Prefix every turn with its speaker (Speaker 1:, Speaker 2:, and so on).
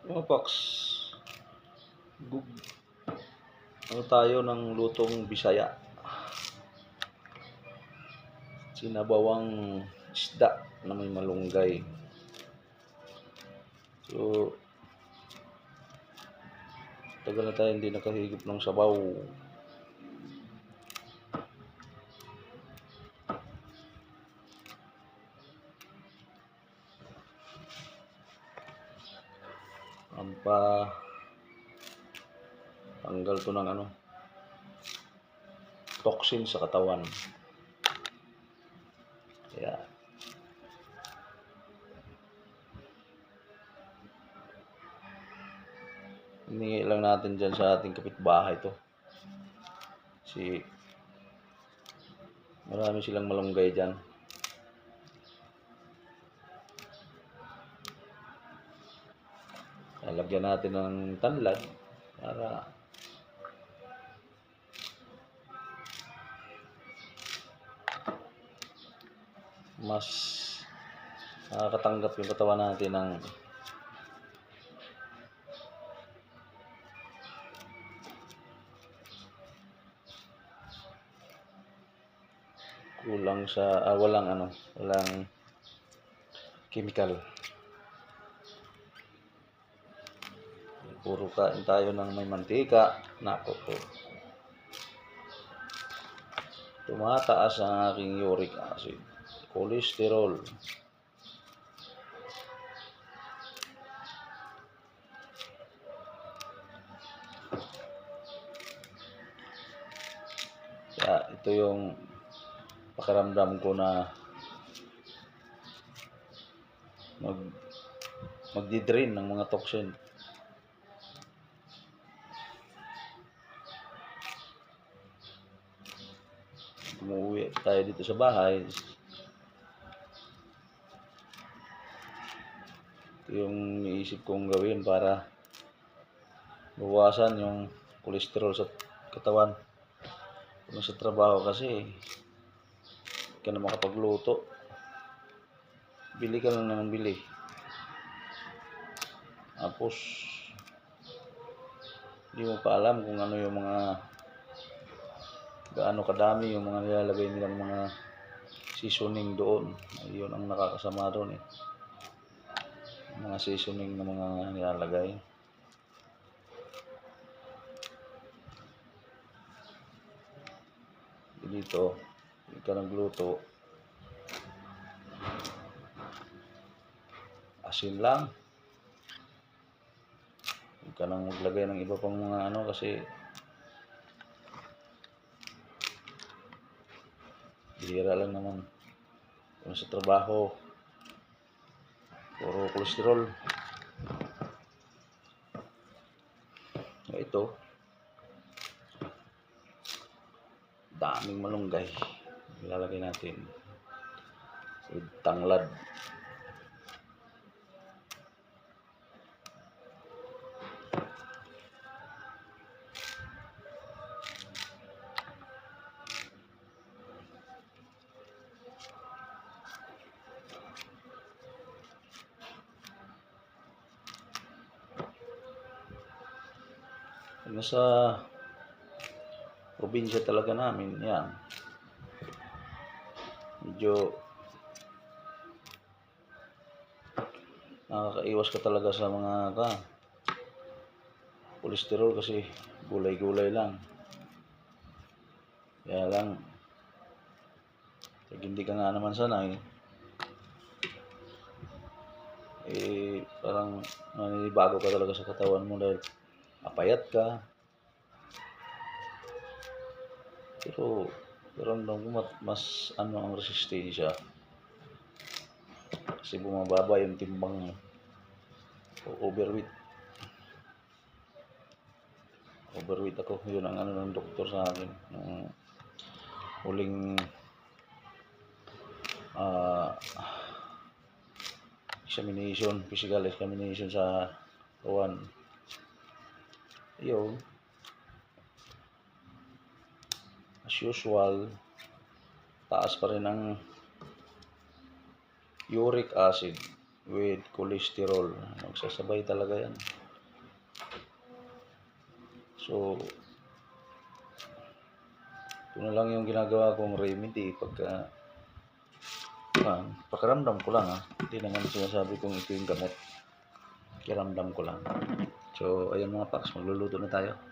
Speaker 1: Mga Pax, ano tayo ng lutong Bisaya? Sinabawang isda na may malunggay. So, tagal na tayo hindi nakahigop ng sabaw. Tanggal to ng toxin sa katawan. Kaya hiningi lang natin dyan sa ating kapitbahay to. Marami silang malunggay dyan. Lagyan natin ng tanlad para mas nakakatanggap yung katawan natin ng kulang sa walang chemical. Puro kain tayo ng may mantika. Nako po, tumataas ang aking uric acid, cholesterol. Kaya ito yung pakiramdam ko na magdi-drain ng mga toxin. Umuwi tayo dito sa bahay, ito yung iisip kong gawin para bawasan yung cholesterol sa katawan. Kung sa trabaho kasi hindi ka na makapagluto, bili ka lang ng bili, tapos hindi mo pa alam kung ano yung gaano kadami yung mga nilalagay nilang mga seasoning doon. Yun ang nakakasama doon mga seasoning na mga nilalagay. Dito hindi ka nagluto, asin lang, hindi ka nang maglagay ng iba pang mga kasi bihira lang naman kung sa trabaho puro cholesterol. Ito, daming malunggay ilalagay natin with tanglad. Nasa probinsya talaga namin yan, medyo nakakaiwas ka talaga sa mga cholesterol kasi gulay-gulay lang. Kaya lang pag hindi ka nga naman sanay, parang naninibago ka talaga sa katawan mo dahil apayat ka. Pero ramdam ko mas ang resistensya kasi bumababa yung timbang mo. Overweight ako. Yun ang ng doktor sa akin nung huling physical examination sa kawan. Yun, as usual, taas pa rin ang uric acid. with cholesterol. Nagsasabay talaga yan. So, ito na lang yung ginagawa kong remedy pagka pakiramdam ko lang Hindi naman sinasabi kong ito yung gamot. Pakiramdam ko lang. So, ayan mga paks, magluluto na tayo.